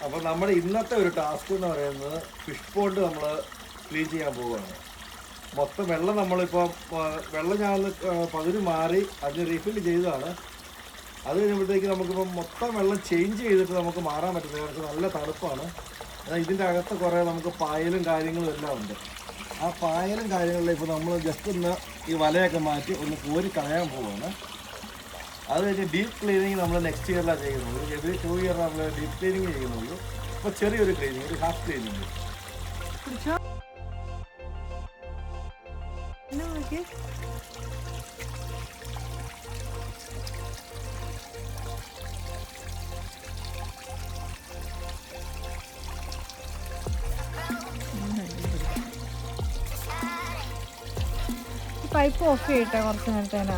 അപ്പോൾ നമ്മുടെ ഇന്നത്തെ ഒരു ടാസ്ക് എന്ന് പറയുന്നത് ഫിഷ് പോണ്ട് നമ്മൾ ക്ലീൻ ചെയ്യാൻ പോവുകയാണ്. മൊത്തം വെള്ളം നമ്മളിപ്പോൾ വെള്ളം ഞാൻ പകുതി മാറി അതിന് റീഫിൽ ചെയ്തതാണ്. അത് കഴിയുമ്പോഴത്തേക്ക് നമുക്കിപ്പോൾ മൊത്തം വെള്ളം ചേഞ്ച് ചെയ്തിട്ട് നമുക്ക് മാറാൻ പറ്റുന്നത്. കാരണം നല്ല തണുപ്പാണ്. ഇതിൻ്റെ അകത്ത് കുറേ നമുക്ക് പായലും കാര്യങ്ങളും എല്ലാം ഉണ്ട്. ആ പായലും കാര്യങ്ങളിലും ഇപ്പോൾ നമ്മൾ ജസ്റ്റ് ഒന്ന് ഈ വലയൊക്കെ മാറ്റി ഒന്ന് കോരി കളയാൻ പോവുകയാണ്. അത് കഴിഞ്ഞ് ഡീപ്പ് ക്ലീനിങ് നമ്മൾ നെക്സ്റ്റ് ഇയറിലാണ് ചെയ്യുന്നത്. എവറി 2 ഇയർ നമ്മൾ ഡീപ്പ് ക്ലീനിങ് ചെയ്യുന്നുള്ളൂ. ഇപ്പോൾ ചെറിയൊരു ക്ലീനിങ്, ഒരു ഹാഫ് ക്ലീനിങ്. പൈപ്പ് ഓഫ് ചെയ്യട്ടെ കുറച്ച് നേരത്തേനാ.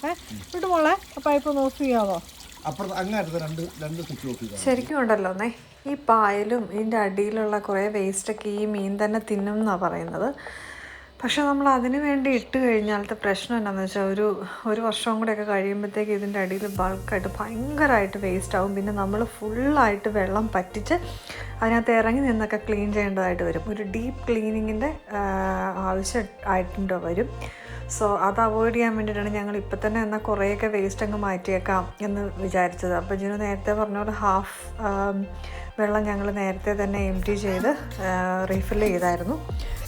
എന്നിട്ട് മോളെ പൈപ്പ് ഒന്ന് ഓഫ് ചെയ്യാവോ? ശരിക്കും ഉണ്ടല്ലോ ഈ പായലും ഇതിൻ്റെ അടിയിലുള്ള കുറേ വേസ്റ്റൊക്കെ ഈ മീൻ തന്നെ തിന്നും എന്നാണ് പറയുന്നത്. പക്ഷെ നമ്മൾ അതിന് വേണ്ടി ഇട്ട് കഴിഞ്ഞാലത്തെ പ്രശ്നം എന്താണെന്ന് വെച്ചാൽ ഒരു വർഷവും കൂടെയൊക്കെ കഴിയുമ്പോഴത്തേക്ക് ഇതിൻ്റെ അടിയിൽ ബൾക്കായിട്ട് ഭയങ്കരമായിട്ട് വേസ്റ്റ് ആവും. പിന്നെ നമ്മൾ ഫുള്ളായിട്ട് വെള്ളം പറ്റിച്ച് അതിനകത്ത് ഇറങ്ങി നിന്നൊക്കെ ക്ലീൻ ചെയ്യേണ്ടതായിട്ട് വരും. ഒരു ഡീപ്പ് ക്ലീനിങ്ങിൻ്റെ ആവശ്യമായിട്ടുണ്ട് വരും. സോ അത് അവോയ്ഡ് ചെയ്യാൻ വേണ്ടിയിട്ടാണ് ഞങ്ങൾ ഇപ്പം തന്നെ എന്നാൽ കുറേയൊക്കെ വേസ്റ്റ് അങ്ങ് മാറ്റിയേക്കാം എന്ന് വിചാരിച്ചത്. അപ്പോൾ ജിനു നേരത്തെ പറഞ്ഞ പോലെ ഹാഫ് വെള്ളം ഞങ്ങൾ നേരത്തെ തന്നെ എംപ്റ്റി ചെയ്ത് റീഫിൽ ചെയ്തായിരുന്നു.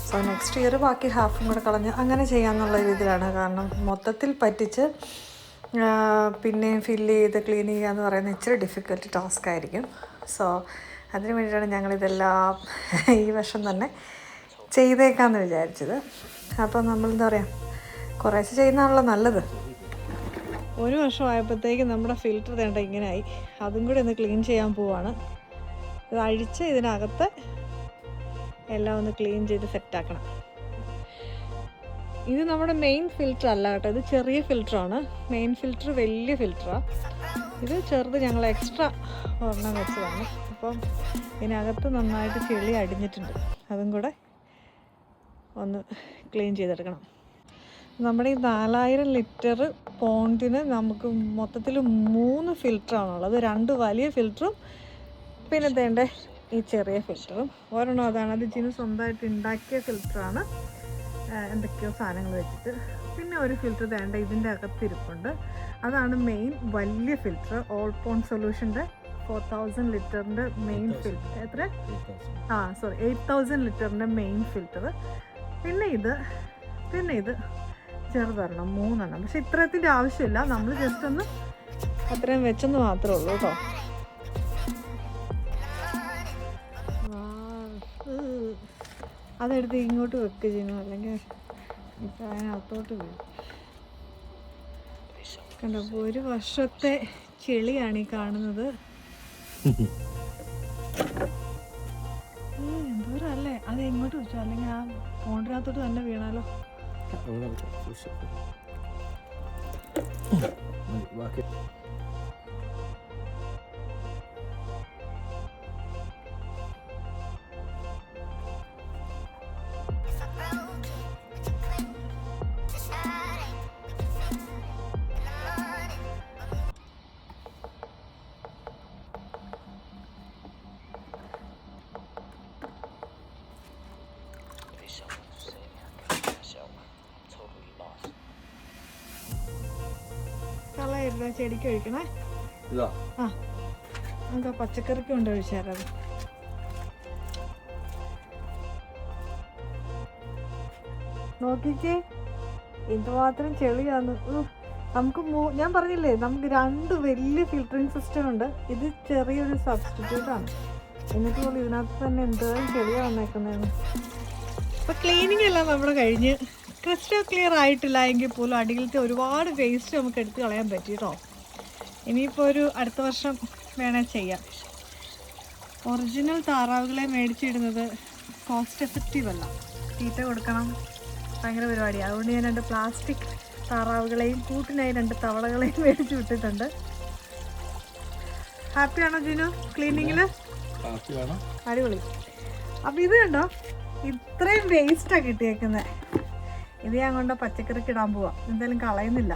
സോ നെക്സ്റ്റ് ഇയർ ബാക്കി ഹാഫും കൂടെ കളഞ്ഞ് അങ്ങനെ ചെയ്യാമെന്നുള്ള രീതിയിലാണ്. കാരണം മൊത്തത്തിൽ പറ്റിച്ച് പിന്നെയും ഫില്ല് ചെയ്ത് ക്ലീൻ ചെയ്യുക എന്ന് പറയുന്നത് ഇച്ചിരി ഡിഫിക്കൽട്ട് ടാസ്ക് ആയിരിക്കും. സോ അതിന് വേണ്ടിയിട്ടാണ് ഞങ്ങളിതെല്ലാം ഈ വർഷം തന്നെ ചെയ്തേക്കാമെന്ന് വിചാരിച്ചത്. അപ്പോൾ നമ്മളെന്താ പറയുക, കുറേശ്ശെ ചെയ്യുന്നതാണല്ലോ നല്ലത്. ഒരു വർഷമായപ്പോഴത്തേക്കും നമ്മുടെ ഫിൽറ്റർ തേണ്ട ഇങ്ങനെയായി. അതും കൂടി ഒന്ന് ക്ലീൻ ചെയ്യാൻ പോവാണ്. ഇത് അഴിച്ച് ഇതിനകത്ത് എല്ലാം ഒന്ന് ക്ലീൻ ചെയ്ത് സെറ്റാക്കണം. ഇത് നമ്മുടെ മെയിൻ ഫിൽറ്റർ അല്ല കേട്ടോ, ഇത് ചെറിയ ഫിൽറ്ററാണ്. മെയിൻ ഫിൽറ്റർ വലിയ ഫിൽറ്ററാണ്. ഇത് ചെറുത് ഞങ്ങൾ എക്സ്ട്രാ ഒരെണ്ണം വെച്ചതാണ്. അപ്പം ഇതിനകത്ത് നന്നായിട്ട് ചെളി അടിഞ്ഞിട്ടുണ്ട്. അതും കൂടെ ഒന്ന് ക്ലീൻ ചെയ്തെടുക്കണം. നമ്മുടെ ഈ 4000 ലിറ്റർ പോണ്ടിന് നമുക്ക് മൊത്തത്തിൽ 3 ഫിൽറ്ററാണുള്ളത്. 2 വലിയ ഫിൽറ്ററും പിന്നെ തേണ്ട ഈ ചെറിയ ഫിൽറ്ററും. ഒരെണ്ണം അതാണ്, അത് ജിനു സ്വന്തമായിട്ട് ഉണ്ടാക്കിയ ഫിൽറ്ററാണ്, എന്തൊക്കെയോ സാധനങ്ങൾ വെച്ചിട്ട്. പിന്നെ ഒരു ഫിൽറ്റർ തേണ്ട ഇതിൻ്റെ അകത്തിരിപ്പുണ്ട്. അതാണ് മെയിൻ വലിയ ഫിൽറ്റർ. ഓൾപോൺ സൊല്യൂഷൻ്റെ 4000 ലിറ്ററിൻ്റെ മെയിൻ ഫിൽറ്റർ. എത്ര? 8000 ലിറ്ററിൻ്റെ മെയിൻ ഫിൽറ്റർ. പിന്നെ ഇത് ചെറുതൊരെണ്ണം, 3 എണ്ണം. പക്ഷെ ഇത്രത്തിൻ്റെ ആവശ്യമില്ല, നമ്മൾ ജസ്റ്റ് ഒന്ന് അത്രയും വെച്ചെന്ന് മാത്രമേ ഉള്ളൂ കേട്ടോ. അതെടുത്ത് ഇങ്ങോട്ട് വെക്ക് ചെയ്യുന്നു, അല്ലെങ്കിൽ ഇപ്പം അതിനകത്തോട്ട് വീഴും. കണ്ടോ, ഒരു വർഷത്തെ ചെളിയാണ് ഈ കാണുന്നത്. എന്തോരം അല്ലേ. അത് എങ്ങോട്ട് വെച്ചോ, അല്ലെങ്കിൽ ആ പോണ്ടിനകത്തോട്ട് തന്നെ വീണാലോ. കളയരുത്, ചെടിക്ക് ഒഴിക്കണേ. നമുക്ക് പച്ചക്കറിക്ക് കൊണ്ട് ഒഴിച്ചാലത്. നോക്കിക്കേ എന്തുമാത്രം ചെളിയാന്ന്. നമുക്ക് ഞാൻ പറഞ്ഞില്ലേ, നമുക്ക് 2 വലിയ ഫിൽറ്ററിങ് സിസ്റ്റം ഉണ്ട്. ഇത് ചെറിയൊരു സബ്സ്റ്റിറ്റ്യൂട്ടാണ്. എന്നിട്ട് പോലും ഇതിനകത്ത് തന്നെ എന്തോരം ചെളിയാണ് വന്നേക്കുന്നതെന്ന്. അപ്പോൾ ക്ലീനിങ് എല്ലാം നമ്മൾ കഴിഞ്ഞ് ക്രിസ്റ്റൽ ക്ലിയർ ആയിട്ടില്ല എങ്കിൽ പോലും അടിയിലത്തെ ഒരുപാട് വേസ്റ്റ് നമുക്ക് എടുത്ത് കളയാൻ പറ്റി കേട്ടോ. ഇനിയിപ്പോൾ അടുത്ത വർഷം വേണേൽ ചെയ്യാം. ഒറിജിനൽ താറാവുകളെ മേടിച്ചിടുന്നത് കോസ്റ്റ് എഫക്റ്റീവ് അല്ല. തീറ്റ കൊടുക്കണം, ഭയങ്കര പരിപാടിയാണ്. അതുകൊണ്ട് ഞാൻ 2 പ്ലാസ്റ്റിക് താറാവുകളെയും കൂട്ടിനായി 2 തവളകളെയും മേടിച്ച് വിട്ടിട്ടുണ്ട്. ഹാപ്പിയാണോ ജിനു ക്ലീനിങ്ങിൽ? അടിപൊളി. അപ്പം ഇത് കണ്ടോ, ഇത്രയും വേസ്റ്റാണ് കിട്ടിയേക്കുന്നത്. ഇത് ഞാൻ കൊണ്ട് പച്ചക്കറിക്ക് ഇടാൻ പോവാം. എന്തായാലും കളയുന്നില്ല.